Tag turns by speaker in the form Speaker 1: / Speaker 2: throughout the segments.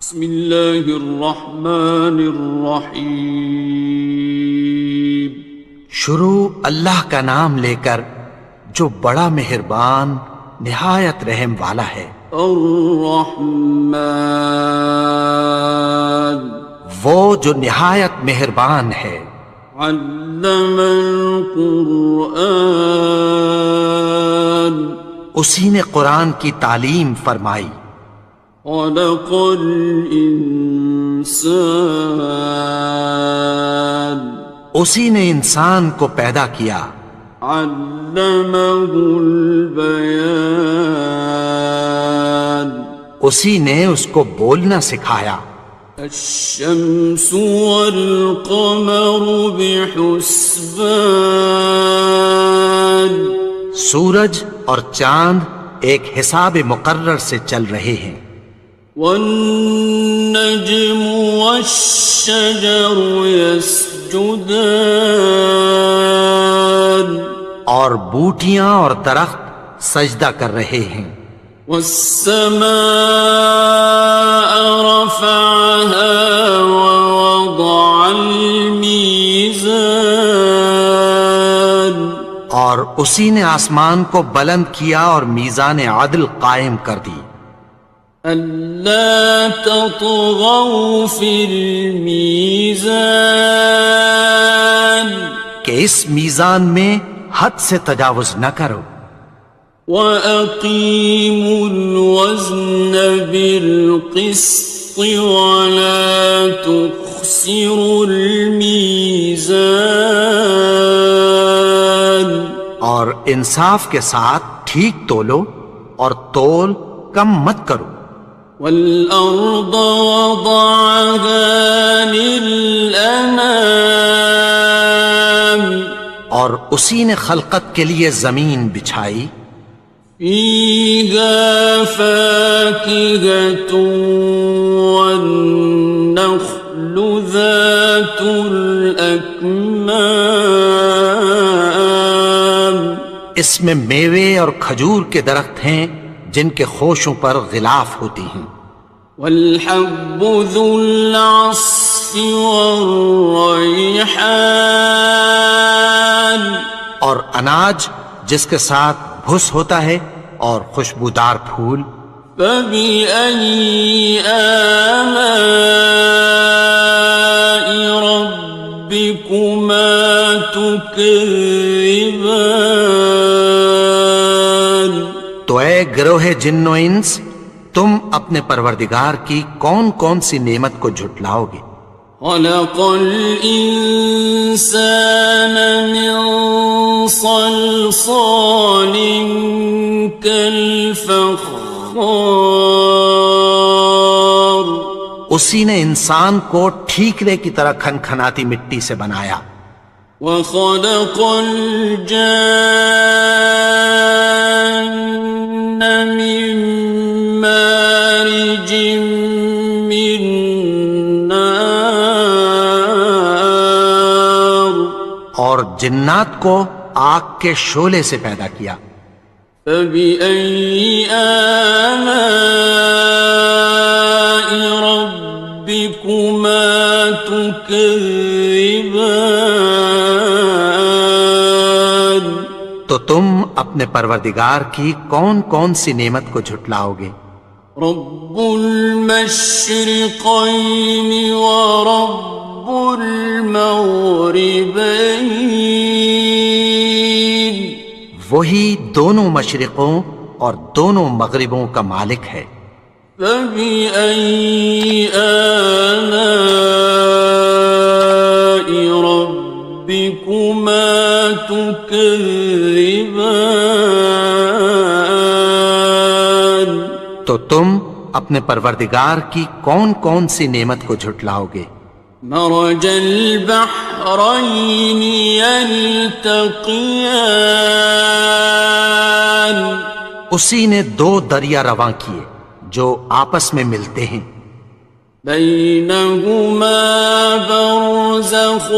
Speaker 1: بسم اللہ الرحمن الرحیم۔
Speaker 2: شروع اللہ کا نام لے کر جو بڑا مہربان نہایت رحم والا ہے۔
Speaker 1: الرحمن،
Speaker 2: وہ جو نہایت مہربان ہے۔
Speaker 1: علم القرآن،
Speaker 2: اسی نے قرآن کی تعلیم فرمائی۔
Speaker 1: خلق الانسان،
Speaker 2: اسی نے انسان کو پیدا کیا۔
Speaker 1: علمہ البیان،
Speaker 2: اسی نے اس کو بولنا سکھایا۔
Speaker 1: الشمس والقمر بحسبان،
Speaker 2: سورج اور چاند ایک حساب مقرر سے چل رہے ہیں۔
Speaker 1: والنجم والشجر يسجدان،
Speaker 2: اور بوٹیاں اور درخت سجدہ کر رہے ہیں۔
Speaker 1: والسماء رفعها ووضع الميزان،
Speaker 2: اور اسی نے آسمان کو بلند کیا اور میزان عدل قائم کر دی۔
Speaker 1: ألا تطغوا في الميزان،
Speaker 2: کہ اس میزان میں حد سے تجاوز نہ کرو۔
Speaker 1: وأقيموا الوزن بالقسط ولا تخسروا الميزان،
Speaker 2: اور انصاف کے ساتھ ٹھیک تولو اور تول کم مت کرو۔
Speaker 1: والأرض وضعها للأنام،
Speaker 2: اور اسی نے خلقت کے لیے زمین بچھائی۔
Speaker 1: فيها فاكهة والنخل ذات الأكمام،
Speaker 2: اس میں میوے اور کھجور کے درخت ہیں جن کے خوشوں پر غلاف ہوتی ہیں۔
Speaker 1: والحب ذو العصف والريحان،
Speaker 2: اور اناج جس کے ساتھ بھس ہوتا ہے اور خوشبودار پھول۔
Speaker 1: فبأي آلاء ربكما تكذبان،
Speaker 2: تو اے گروہ جن و انس، تم اپنے پروردگار کی کون کون سی نعمت کو جھٹلاؤ گے؟
Speaker 1: خلق الإنسان من صلصال كالفخار،
Speaker 2: اسی نے انسان کو ٹھیکرے کی طرح کھنکھناتی مٹی سے بنایا۔
Speaker 1: وخلق الجان من مارج من نار،
Speaker 2: اور جنات کو آگ کے شعلے سے پیدا کیا۔
Speaker 1: فبأي آلاء ربكما تكذبان،
Speaker 2: تو تم اپنے پروردگار کی کون کون سی نعمت کو جھٹلاؤ گے؟
Speaker 1: رب المشرقين ورب المغربين،
Speaker 2: وہی دونوں مشرقوں اور دونوں مغربوں کا مالک ہے۔
Speaker 1: فبأي آلاء ربكما تكذبان،
Speaker 2: تو تم اپنے پروردگار کی کون کون سی نعمت کو جھٹلاؤ گے؟
Speaker 1: مرج البحرين يلتقيان،
Speaker 2: اسی نے دو دریا رواں کیے جو آپس میں ملتے ہیں۔
Speaker 1: بينهما برزخ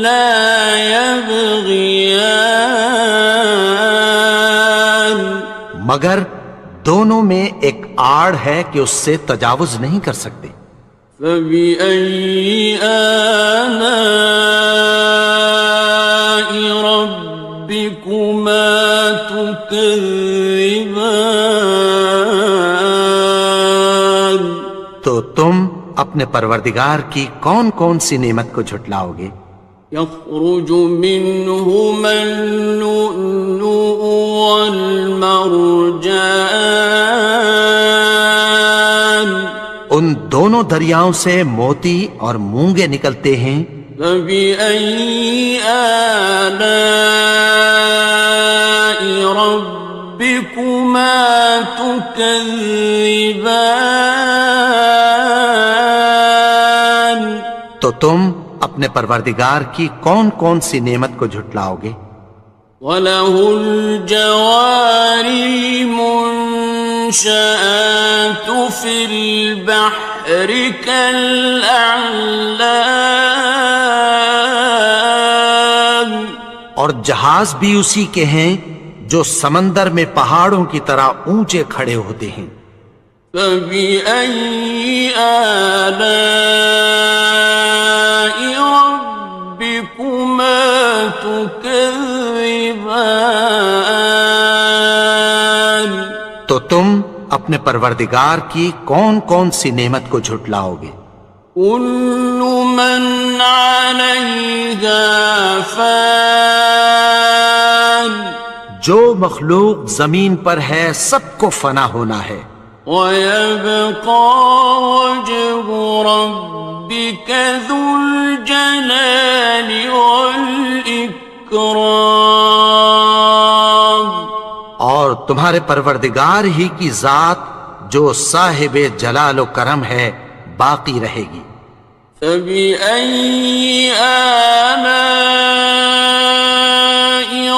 Speaker 1: لا يبغيان،
Speaker 2: مگر دونوں میں ایک آڑ ہے کہ اس سے تجاوز نہیں کر سکتے۔
Speaker 1: فبأي آلاء ربكما تكذبان؟
Speaker 2: تو تم اپنے پروردگار کی کون کون سی نعمت کو جھٹلاؤ گے؟
Speaker 1: يخرج منهما اللؤلؤ والمرجان،
Speaker 2: ان دونوں دریاؤں سے موتی اور مونگے نکلتے ہیں۔
Speaker 1: فبأي آلاء ربكما تكذبان؟
Speaker 2: تو تم اپنے پروردگار کی کون کون سی نعمت کو جھٹلاؤ گے؟
Speaker 1: وَلَهُ الْجَوَارِ الْمُنشَآتُ فِي الْبَحْرِ كَالْأَعْلَامِ،
Speaker 2: اور جہاز بھی اسی کے ہیں جو سمندر میں پہاڑوں کی طرح اونچے کھڑے ہوتے ہیں۔
Speaker 1: فَبِأَيِّ آلَاءِ رَبِّكُمَا تُكَذِّبَانِ؟
Speaker 2: تو تم اپنے پروردگار کی کون کون سی نعمت کو جھٹلاؤ گے؟
Speaker 1: كُلُّ مَنْ عَلَيْهَا فَانٍ،
Speaker 2: جو مخلوق زمین پر ہے سب کو فنا ہونا ہے۔
Speaker 1: وَيَبْقَى وَجْهُ رَبِّكَ ذُو الْجَلَالِ وَالْإِكْرَامِ،
Speaker 2: اور تمہارے پروردگار ہی کی ذات جو صاحب جلال و کرم ہے باقی رہے گی۔
Speaker 1: فَبِأَيِّ آلَاءِ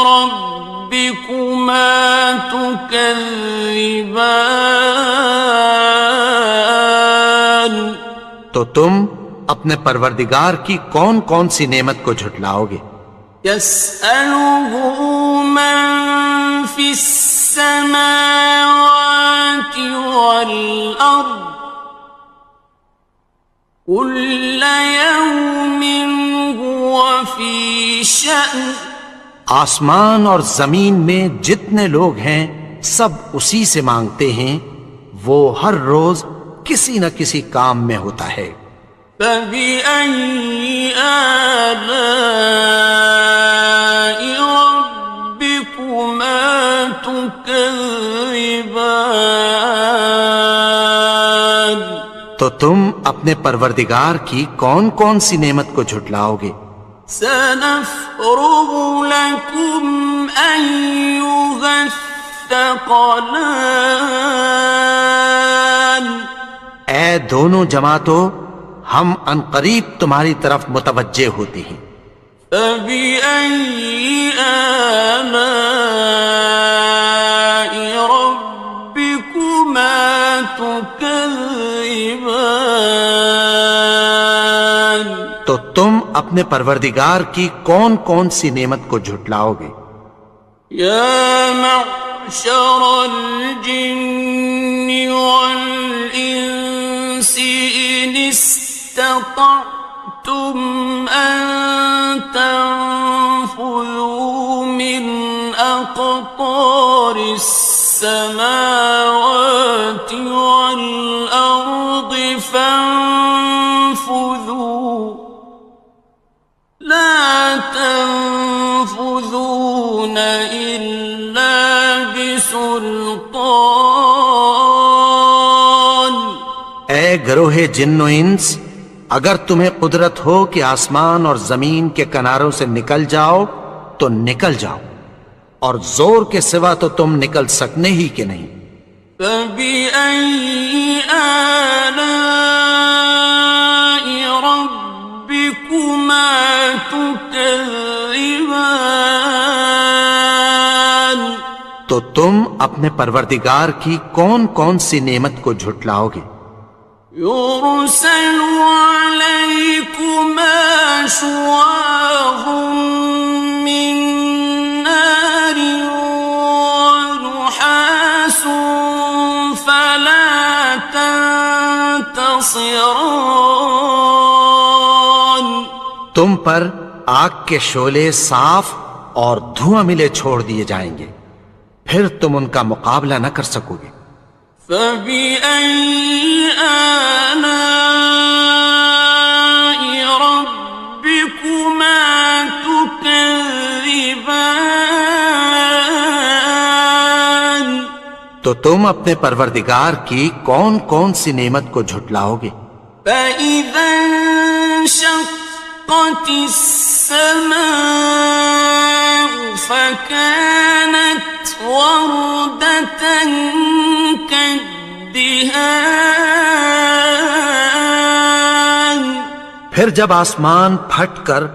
Speaker 1: رَبِّكُمَا تُكَذِّبَانِ؟
Speaker 2: تو تم اپنے پروردگار کی کون کون سی نعمت کو جھٹلاؤ گے؟
Speaker 1: يَسْأَلُهُ مَن فِي السَّمَاوَاتِ وَالْأَرْضِ كُلَّ يَوْمٍ هُوَ فِي شَأْنٍ،
Speaker 2: آسمان اور زمین میں جتنے لوگ ہیں سب اسی سے مانگتے ہیں، وہ ہر روز کسی نہ کسی کام میں ہوتا ہے۔
Speaker 1: فَبِأَيِّ آلَاءِ رَبِّكُمَا تُكَذِّبَانِ؟
Speaker 2: تو تم اپنے پروردگار کی کون کون سی نعمت کو جھٹلاؤ گے؟
Speaker 1: سَنَفْرُغُ لَكُمْ أَيُّهَ الثَّقَلَانِ،
Speaker 2: اے دونوں جماعتوں، ہم عنقریب تمہاری طرف متوجہ ہوتے ہیں۔
Speaker 1: فَبِأَيِّ آلَاءِ رَبِّكُمَا تُكَذِّبَانِ؟
Speaker 2: تو تم اپنے پروردگار کی کون کون سی نعمت کو جھٹلاؤ گے؟
Speaker 1: يَا مَعْشَرَ الْجِنِّ وَالْإِنسِ إِنِ اسْتَطَعْتُمْ أَن تَنفُذُوا مِنْ أَقْطَارِ السَّمَاوَاتِ وَالْأَرْضِ فَانفُذُوا لَا تَنفُذُونَ إِلَّا بِسُلْطَانٍ۔
Speaker 2: اے گروہ جن و انس، اگر تمہیں قدرت ہو کہ آسمان اور زمین کے کناروں سے نکل جاؤ تو نکل جاؤ، اور زور کے سوا تو تم نکل سکنے ہی کہ نہیں۔
Speaker 1: فَبِأَيِّ آلَاءِ رَبِّكُمَا تُكَذِّبَانِ؟
Speaker 2: تو تم اپنے پروردگار کی کون کون سی نعمت کو جھٹلاؤ گے؟
Speaker 1: يُرْسَلُ عَلَيْكُمَا شُوَاظٌ مِّن نَّارٍ وَنُحَاسٌ تنتصران
Speaker 2: تم پر آگ کے شعلے صاف اور دھواں ملے چھوڑ دیے جائیں گے، پھر تم ان کا مقابلہ نہ کر سکو گے۔
Speaker 1: فَبِأَيِّ آلَاءِ رَبِّكُمَا تُكَذِّبَانِ
Speaker 2: تو تم اپنے پروردگار کی کون کون سی نعمت کو جھٹلاؤ گے؟
Speaker 1: فَإِذَا انشَقَّتِ السَّمَاءُ فَكَانَتْ وَرْدَةً كَالدِّهَانِ
Speaker 2: پھر جب آسمان پھٹ کر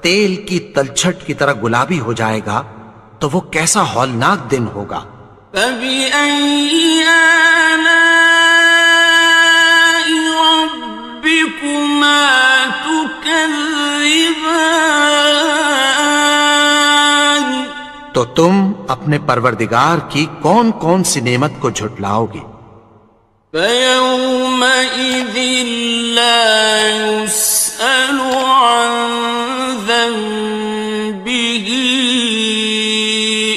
Speaker 2: تیل کی تلچھٹ کی طرح گلابی ہو جائے گا تو وہ کیسا ہولناک دن ہوگا۔
Speaker 1: فَبِأَيِّ آلَاءِ رَبِّكُمَا تُكَذِّبَانِ
Speaker 2: تو تم اپنے پروردگار کی کون کون سی نعمت کو جھٹلاؤ گے؟
Speaker 1: فَيَوْمَئِذٍ لَا يُسْأَلُ عَنْ ذَنبِهِ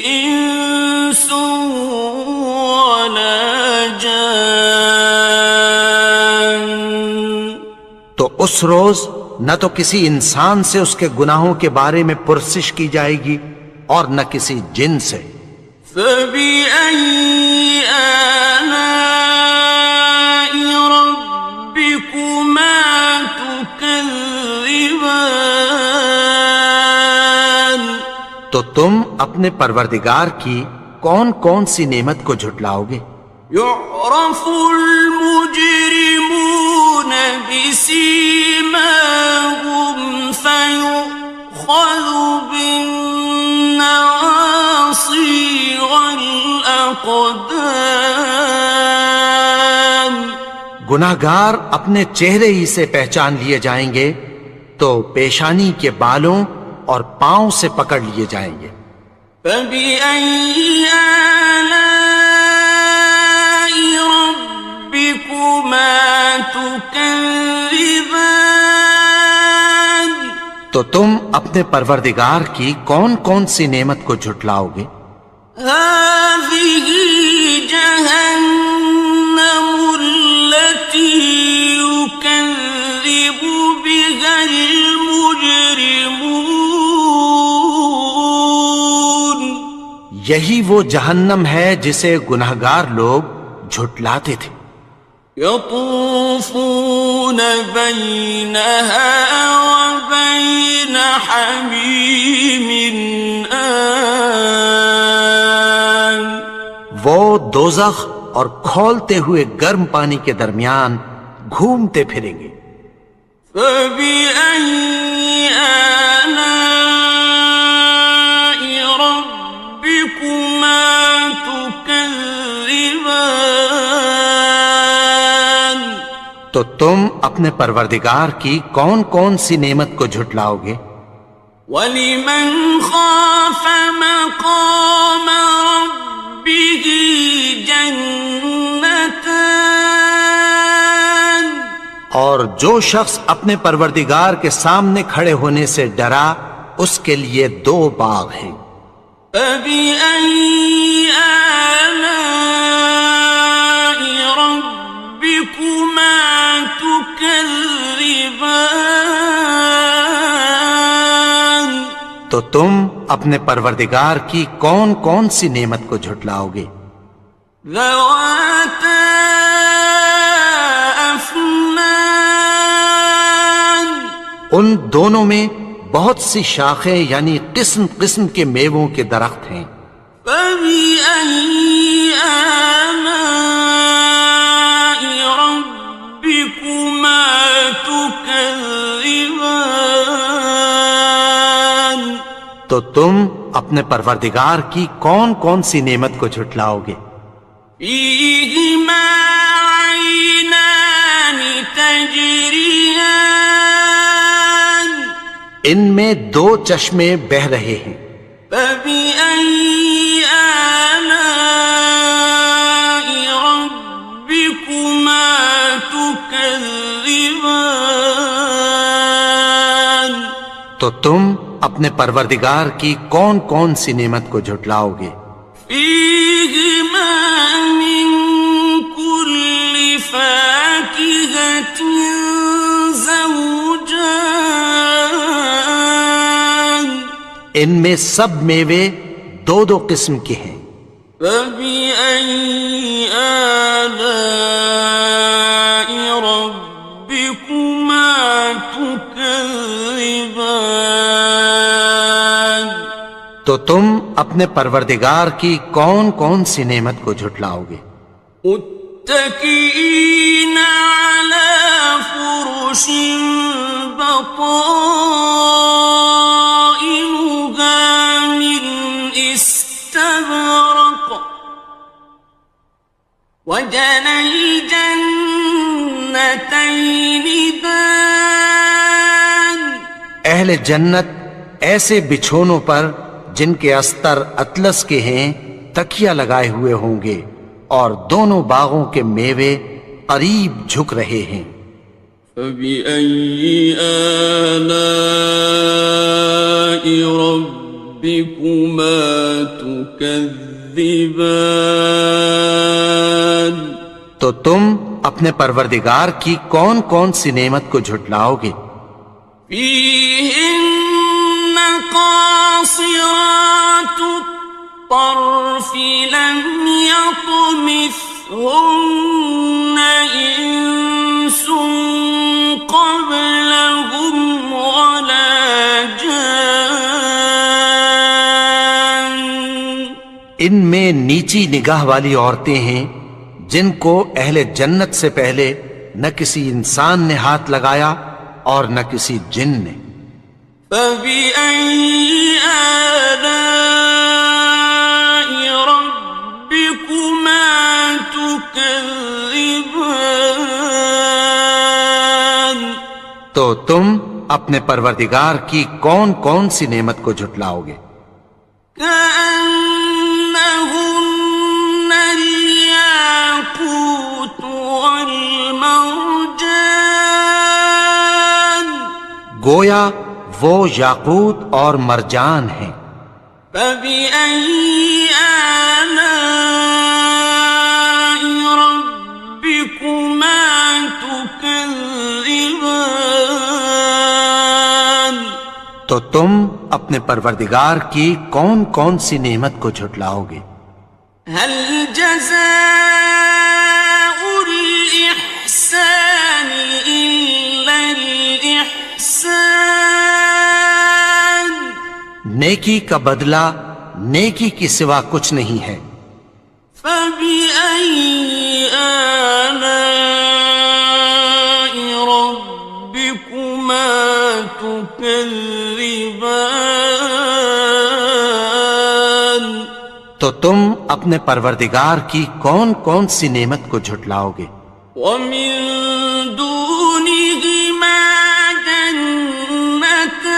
Speaker 1: إِنسٌ وَلَا جَانٌ
Speaker 2: تو اس روز نہ تو کسی انسان سے اس کے گناہوں کے بارے میں پرسش کی جائے گی اور نہ کسی جن سے۔
Speaker 1: فَبِأَيِّ آلَاءِ رَبِّكُمَا تُكَذِّبَانِ
Speaker 2: تو تم اپنے پروردگار کی کون کون سی نعمت کو جھٹلاؤ گے؟
Speaker 1: يُعْرَفُ الْمُجْرِمُونَ بِسِيمَاهُمْ فَيُؤْخَذُ بِالنَّوَاصِي وَالْأَقْدَامِ
Speaker 2: گناہگار اپنے چہرے ہی سے پہچان لیے جائیں گے تو پیشانی کے بالوں اور پاؤں سے پکڑ لیے جائیں گے۔
Speaker 1: فَبِأَيِّ آلَاءِ رَبِّكُمَا تُكَذِّبَانِ
Speaker 2: تو تم اپنے پروردگار کی کون کون سی نعمت کو جھٹلاؤ گے؟
Speaker 1: هَذِهِ جَهَنَّمُ الَّتِي يُكَذِّبُ بِهَا الْمُجْرِمُونَ
Speaker 2: یہی وہ جہنم ہے جسے گناہگار لوگ جھٹلاتے تھے۔
Speaker 1: يَطُوفُونَ بَيْنَهَا وَبَيْنَ حَمِيمٍ آنٍ
Speaker 2: وہ دوزخ اور کھولتے ہوئے گرم پانی کے درمیان گھومتے پھریں گے۔
Speaker 1: فَبِأَيِّ آلَاءِ رَبِّكُمَا تُكَذِّبَانِ
Speaker 2: تو تم اپنے پروردگار کی کون کون سی نعمت کو جھٹلاؤ گے؟
Speaker 1: وَلِمَنْ خَافَ مَقَامَ رَبِّهِ جَنَّتَانِ
Speaker 2: اور جو شخص اپنے پروردگار کے سامنے کھڑے ہونے سے ڈرا اس کے لیے دو باغ ہیں۔
Speaker 1: فَبِأَيِّ آلَاءِ رَبِّكُمَا تُكَذِّبَانِ
Speaker 2: تو تم اپنے پروردگار کی کون کون سی نعمت کو جھٹلاؤ گے؟
Speaker 1: ذَوَاتَا أَفْنَانٍ
Speaker 2: ان دونوں میں بہت سی شاخیں یعنی قسم قسم کے میووں کے درخت ہیں۔
Speaker 1: فَبِأَيِّ آلَاءِ رَبِّكُمَا تُكَذِّبَانِ
Speaker 2: تو تم اپنے پروردگار کی کون کون سی نعمت کو جھٹلاؤ گے؟
Speaker 1: فِيهِمَا عَيْنَانِ تَجْرِيَانِ
Speaker 2: ان میں دو چشمے بہہ رہے ہیں۔
Speaker 1: فَبِأَيِّ آلَاءِ رَبِّكُمَا
Speaker 2: تم اپنے پروردگار کی کون کون سی نعمت کو جھٹلاؤ گے؟
Speaker 1: فيهما من كل فاكهة زوجان
Speaker 2: ان میں سب میوے دو دو قسم کے ہیں۔
Speaker 1: فبأي آلاء ربكما تكذبان
Speaker 2: تو تم اپنے پروردگار کی کون کون سی نعمت کو جھٹلاؤ گے؟
Speaker 1: متكئين على فرش بطائنها من استبرق وجنى الجنتين دان
Speaker 2: اہل جنت ایسے بچھونوں پر جن کے استر اطلس کے ہیں تکیہ لگائے ہوئے ہوں گے، اور دونوں باغوں کے میوے قریب جھک رہے ہیں۔
Speaker 1: فبأي آلاء ربكما تكذبان
Speaker 2: تو تم اپنے پروردگار کی کون کون سی نعمت کو جھٹلاؤ گے؟
Speaker 1: فيهن قاصرات الطرف لم يطمثهن إنس قبلهم ولا جان
Speaker 2: ان میں نیچی نگاہ والی عورتیں ہیں جن کو اہل جنت سے پہلے نہ کسی انسان نے ہاتھ لگایا اور نہ کسی جن نے۔
Speaker 1: فبأي آلاء ربكما تكذبان
Speaker 2: تو تم اپنے پروردگار کی کون کون سی نعمت کو جھٹلاؤ گے؟
Speaker 1: كأنهن الياقوت والمرجان
Speaker 2: گویا وہ یاقوت اور مرجان ہیں۔
Speaker 1: فبأي آلاء ربكما تكذبان
Speaker 2: تو تم اپنے پروردگار کی کون کون سی نعمت کو جھٹلاؤ گے؟
Speaker 1: هل جزاء الإحسان إلا الإحسان
Speaker 2: نیکی کا بدلہ نیکی کی سوا کچھ نہیں ہے۔
Speaker 1: فبأي آلاء ربكما تكذبان
Speaker 2: تو تم اپنے پروردگار کی کون کون سی نعمت کو جھٹلاؤ گے؟
Speaker 1: ومن دونهما جنتان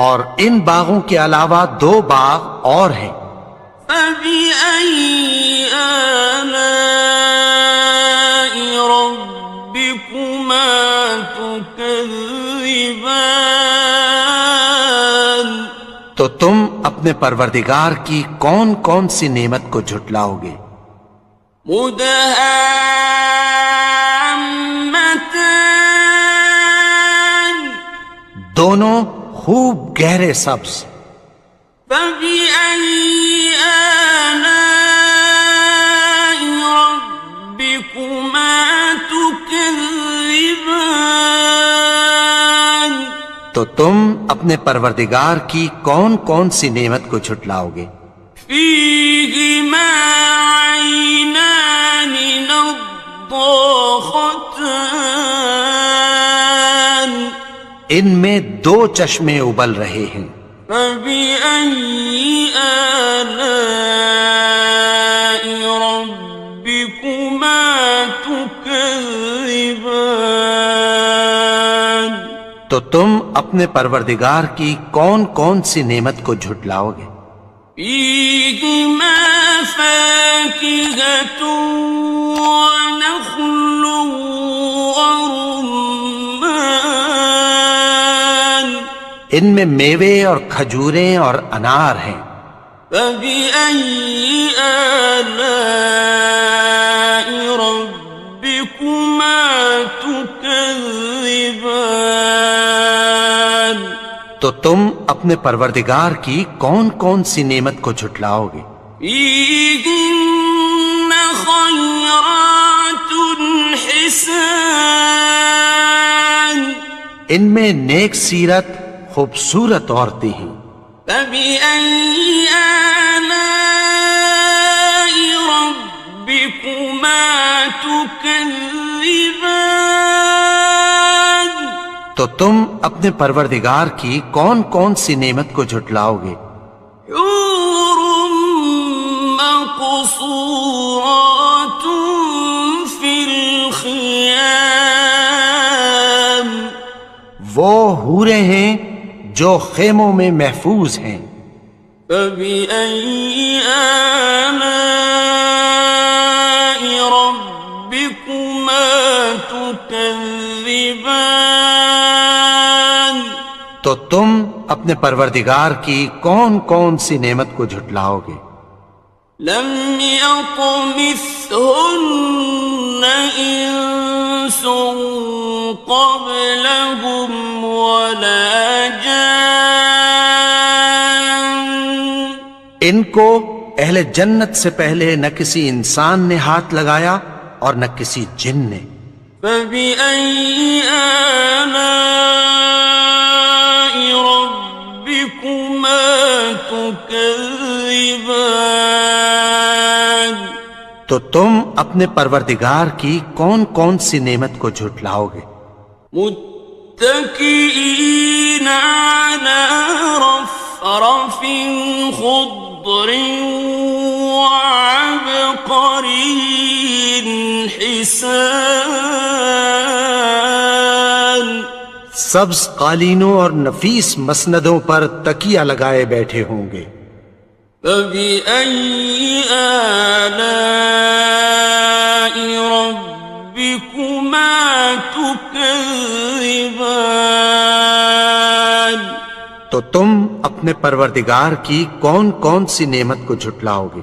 Speaker 2: اور ان باغوں کے علاوہ دو باغ اور ہیں۔
Speaker 1: فبأي آلاء ربكما تكذبان
Speaker 2: تو تم اپنے پروردگار کی کون کون سی نعمت کو جھٹلاؤ گے؟
Speaker 1: مدهامتان
Speaker 2: دونوں خوب گہرے سبز۔
Speaker 1: فبأي آلاء ربكما تكذبان
Speaker 2: تو تم اپنے پروردگار کی کون کون سی نعمت کو جھٹلاؤ گے؟
Speaker 1: فيهما عينان نضاختان
Speaker 2: ان میں دو چشمے ابل رہے ہیں۔
Speaker 1: فبأي آلاء ربكما تكذبان
Speaker 2: تو تم اپنے پروردگار کی کون کون سی نعمت کو جھٹلاؤ گے؟
Speaker 1: فيهما فاكهة ونخل ورمان
Speaker 2: ان میں میوے اور کھجوریں اور انار ہیں۔
Speaker 1: فبأي آلاء ربكما تكذبان؟
Speaker 2: تو تم اپنے پروردگار کی کون کون سی نعمت کو جھٹلاؤ گے؟
Speaker 1: فيهن خيرات حسان،
Speaker 2: ان میں نیک سیرت خوبصورت عورتیں ہیں۔
Speaker 1: فبأي آلاء ربكما تكذبان؟
Speaker 2: تو تم اپنے پروردگار کی کون کون سی نعمت کو جھٹلاؤ گے؟
Speaker 1: حور مقصورات في الخيام،
Speaker 2: وہ حوریں ہیں جو خیموں میں محفوظ ہیں۔
Speaker 1: فبأي آلاء ربكما تكذبان؟
Speaker 2: تو تم اپنے پروردگار کی کون کون سی نعمت کو جھٹلاؤ گے؟
Speaker 1: لم يطمثهن إنس قبلهم ولا جان،
Speaker 2: ان کو اہل جنت سے پہلے نہ کسی انسان نے ہاتھ لگایا اور نہ کسی جن نے۔
Speaker 1: فبأي آلاء ربكما تكذبان؟
Speaker 2: تو تم اپنے پروردگار کی کون کون سی نعمت کو جھٹلاؤ گے؟
Speaker 1: متكئين على رفرف خضر وعبقري حسان،
Speaker 2: سبز قالینوں اور نفیس مسندوں پر تکیہ لگائے بیٹھے ہوں گے۔
Speaker 1: فبأي آلاء ربكما تكذبان؟
Speaker 2: تو تم اپنے پروردگار کی کون کون سی نعمت کو جھٹلاؤ گے؟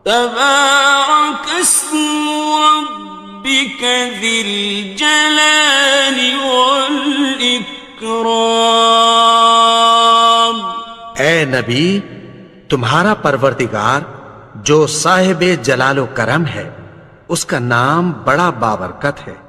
Speaker 1: تبارك اسم ربك ذي الجلال والإكرام۔
Speaker 2: اے نبی، تمہارا پروردگار جو صاحب جلال و کرم ہے، اس کا نام بڑا بابرکت ہے۔